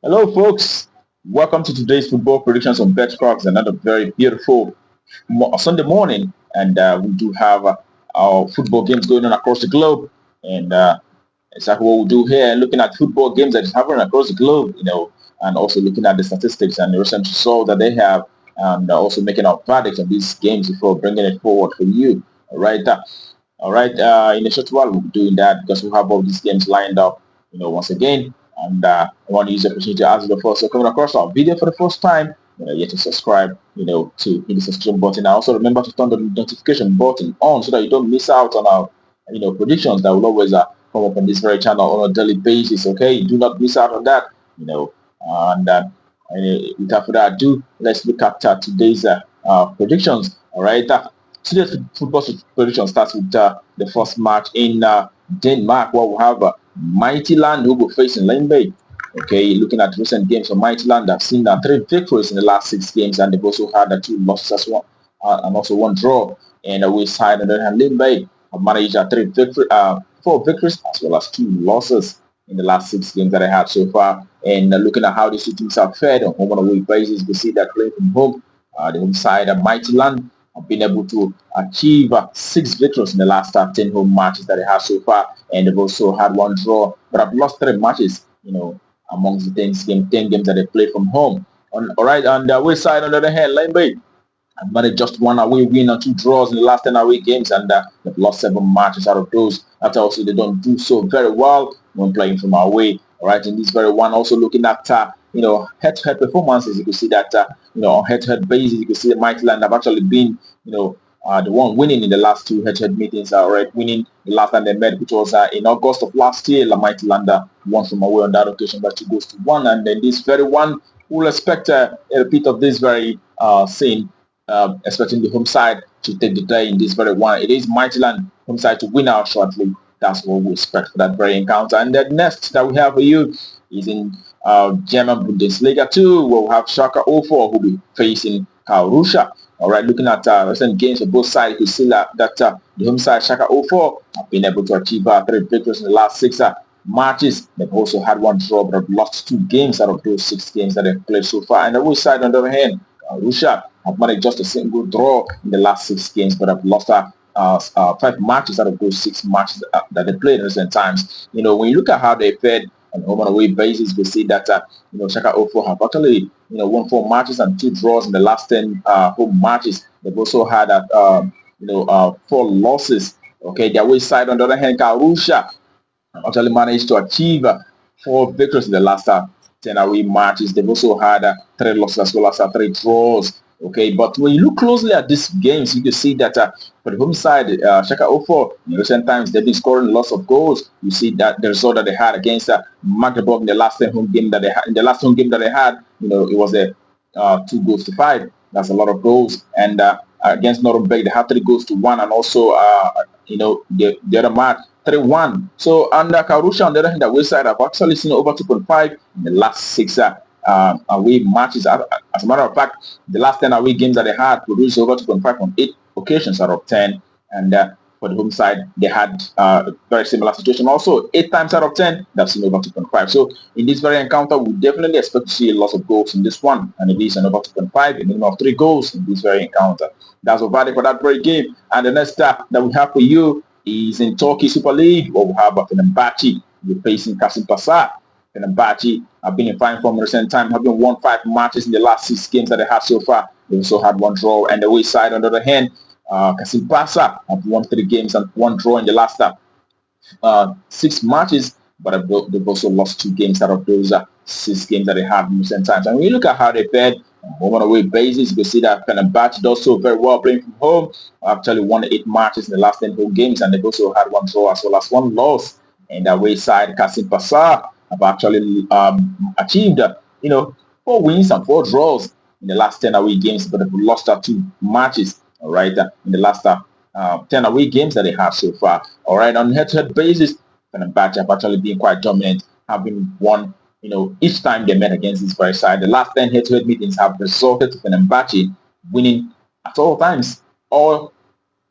Hello, folks. Welcome to today's football predictions on BetCrocs. Another very beautiful Sunday morning, and we do have our football games going on across the globe. And exactly what we do here, looking at football games that is happening across the globe, and also looking at the statistics and the recent results that they have, and also making our verdicts on these games before bringing it forward for you. All right. In a short while, we'll be doing that because we have all these games lined up, once again. And I want to use the opportunity to ask you before. So coming across our video for the first time, yet to subscribe, to hit the subscription button. And also remember to turn the notification button on so that you don't miss out on our, predictions that will always come up on this very channel on a daily basis. Okay, do not miss out on that. Without further ado, let's look at today's predictions. All right. Today's football prediction starts with the first match in Denmark, where we have Midtjylland who will face in Lyngby. Okay, looking at recent games for Midtjylland, they've seen 3 victories in the last 6 games, and they've also had 2 losses as well, and also 1 draw. And away side, and then Lyngby have managed 4 victories as well as 2 losses in the last 6 games that they had so far. And looking at how these 2 teams have fared on home and away basis, we see that playing from home, the home side, Midtjylland have been able to achieve 6 victories in the last 10 home matches that they have so far, and they've also had 1 draw, but have lost 3 matches, amongst the 10 games that they played from home. All right, on the away side, on the other hand, Lyngby have managed just 1 away win and 2 draws in the last 10 away games, and they've lost 7 matches out of those. That's also they don't do so very well when playing from away. All right, in this very one, also looking at head-to-head performances, you can see that on head-to-head basis, you can see that Midtjylland have actually been the one winning in the last 2 head-to-head meetings. Right, winning the last time they met, which was in August of last year. Midtjylland won from away on that occasion by 2-1, and then this very one, we'll expect a repeat of this very scene. Expecting the home side to take the day in this very one. It is Midtjylland home side to win out shortly. That's what we expect for that very encounter. And the next that we have for you is in German Bundesliga 2, where we have Schalke 04 who will be facing Karlsruher. All right, looking at recent games for both sides, you see that the home side Schalke 04 have been able to achieve 3 victories in the last 6 matches. They've also had 1 draw, but have lost 2 games out of those 6 games that they've played so far. And the away side, on the other hand, Karlsruher have managed just a single draw in the last 6 games, but have lost 5 matches out of those 6 matches that they played in recent times. When you look at how they fared on home and away basis, we see that Schalke 04 have actually won 4 matches and 2 draws in the last 10 home matches. They've also had 4 losses. Okay, their away side, on the other hand, Karlsruher actually managed to achieve 4 victories in the last 10 away matches. They've also had 3 losses as well as 3 draws. Okay, but when you look closely at these games, you can see that for the home side, Schalke 04, in recent times, they've been scoring lots of goals. You see that the result that they had against Magdeburg in the last home game that they had. In the last home game that they had, it was a 2-5. That's a lot of goals. And against Nuremberg, they had 3-1, and also the other match 3-1. So under Karlsruher, on the other hand, the away side have actually seen over 2.5 in the last 6 away matches. As a matter of fact, the last 10 away games that they had produced over 2.5 on 8 occasions out of 10. And for the home side, they had a very similar situation. Also, 8 times out of 10, they've seen over 2.5. So in this very encounter, we definitely expect to see a lot of goals in this one. And it is an over 2.5, a minimum of 3 goals in this very encounter. That's what value for that very game. And the next that we have for you is in Turkey Super League, where we have Fenerbahce facing Kasimpasa. Fenerbahce have been in fine form in recent time, having won 5 matches in the last 6 games that they have so far. They also had 1 draw. And the away side, on the other hand, Kasimpasa have won 3 games and 1 draw in the last 6 matches, but they've also lost 2 games out of those 6 games that they have in recent times. And when you look at how they fared on home and away basis, you can see that Fenerbahce does so very well playing from home. Actually won 8 matches in the last 10 home games, and they've also had 1 draw as well as 1 loss. And the away side, Kasimpasa have actually achieved 4 wins and 4 draws in the last 10 away games, but they've lost 2 matches. All right, in the last 10 away games that they have so far. All right, on head-to-head basis, Fenerbahce have actually been quite dominant, having won each time they met against this very side. The last 10 head-to-head meetings have resulted to Fenerbahce winning at all times. All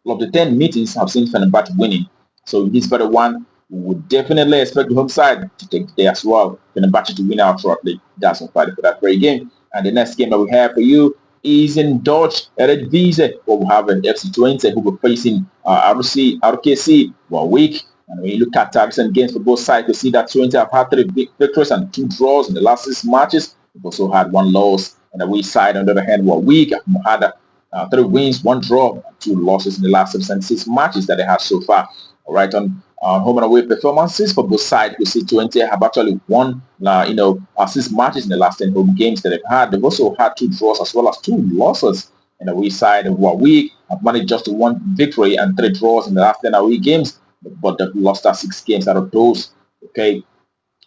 of the 10 meetings have seen Fenerbahce winning. So in this very one, we would definitely expect the home side to take the day as well. Fenerbahce to win out shortly. That's on Friday for that very game. And the next game that we have for you is in Dutch Eredivisie, where we have an FC Twente who will be facing RKC Waalwijk. And when you look at recent games for both sides, you see that Twente have had 3 victories and 2 draws in the last 6 matches. They've also had 1 loss. And the away side, on the other hand, Waalwijk have had 3 wins, 1 draw, and 2 losses in the last 6 matches that they have so far. All right, on home and away performances for both sides, we see Twente have actually won, 6 matches in the last 10 home games that they've had. They've also had 2 draws as well as 2 losses. And the away side of Waalwijk have managed just 1 victory and 3 draws in the last 10 away games, but they've lost 6 games out of those. Okay,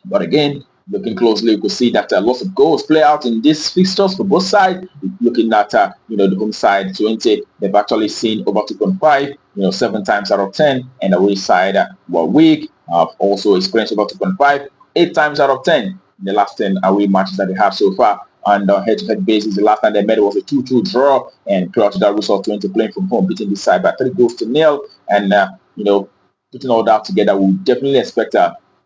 but again, looking closely, you could see that lots of goals play out in these fixtures for both sides. Looking at the home side, Twente, they've actually seen over 2.5, 7 times out of 10, and the away side, Waalwijk have also experienced over 2.5, 8 times out of 10 in the last 10 away matches that they have so far. And on head-to-head basis, the last time they met was a 2-2 draw, and prior to that, we saw Twente playing from home, beating this side by 3-0. And putting all that together, we definitely expect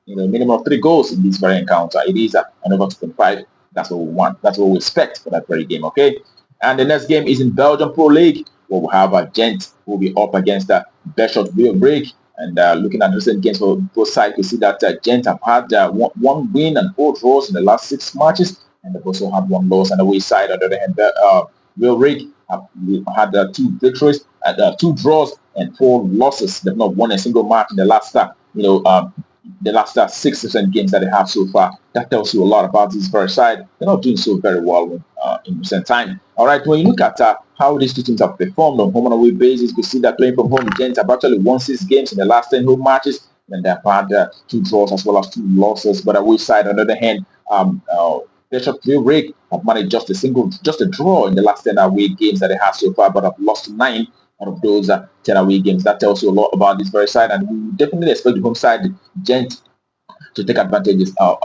minimum of 3 goals in this very encounter. It is an over 2.5. That's what we want. That's what we expect for that very game. Okay. And the next game is in Belgium Pro League, where we have Gent who will be up against Beerschot Waalwijk. And looking at recent games for both sides, you see that Gent have had 1 win and 4 draws in the last 6 matches, and they've also had 1 loss. And the away side, on the other hand, Waalwijk have had 2 victories, 2 draws, and 4 losses. They've not won a single match in the last the last 6 different games that they have so far. That tells you a lot about this very side. They're not doing so very well in recent time. All right, when you look at how these 2 teams have performed on home and away basis, you see that playing from home, Gent have actually won 6 games in the last 10 home matches, and they've had 2 draws as well as 2 losses. But away side, on the other hand, Beerschot Waalwijk have managed just a draw in the last 10 away games that they have so far, but have lost 9 out of those 10 away games. That tells you a lot about this very side, and we definitely expect the home side, Gent, to take advantage of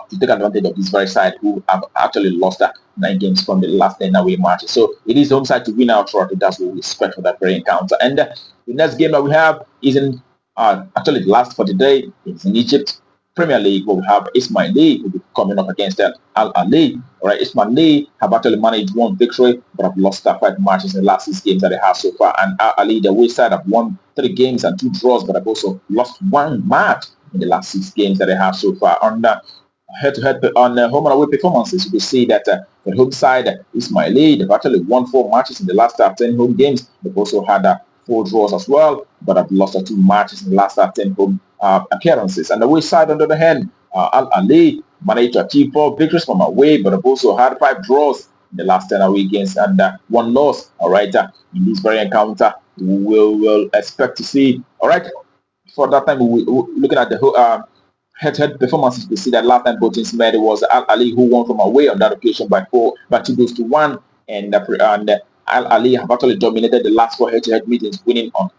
this very side, who have actually lost 9 games from the last 10 away matches. So it is home side to win out shortly. That's what we expect for that very encounter. And the next game that we have is in actually the last for the day. It's in Egypt Premier League, where we have Ismaily who will be coming up against Ahly. All right, Ismaily have actually managed 1 victory, but have lost 5 matches in the last 6 games that they have so far. And Ahly, the away side, have won 3 games and 2 draws, but have also lost 1 match in the last 6 games that they have so far. On head-to-head on home and away performances, you will see that the home side, Ismaily, they've actually won 4 matches in the last 10 home games. They've also had 4 draws as well, but have lost 2 matches in the last 10 home appearances. And the away side, on the other hand, Ahly managed to achieve 4 victories from away, but have also had 5 draws in the last 10 away games and 1 loss. All right, in this very encounter, we will expect to see. All right, for that time, looking at the head-to-head performances, we see that last time both teams met, it was Ahly who won from away on that occasion by 2 goals to 1, and Ahly have actually dominated the last 4 head-to-head meetings, winning on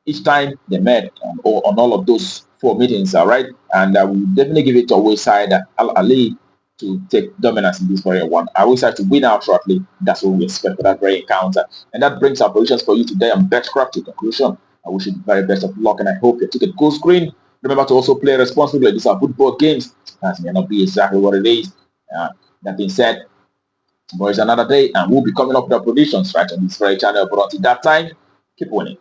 each time they met on all of those 4 meetings. All right, and we definitely give it to away side Ahly to take dominance in this very one. Away side to win out shortly. That's what we expect for that very encounter. And that brings our predictions for you today on Betcraft to conclusion. I wish you the very best of luck, and I hope your ticket goes green. Remember to also play responsibly. These are football games. That may not be exactly what it is. That being said, tomorrow is another day, and we'll be coming up with our predictions right on this very channel. But until that time, keep winning.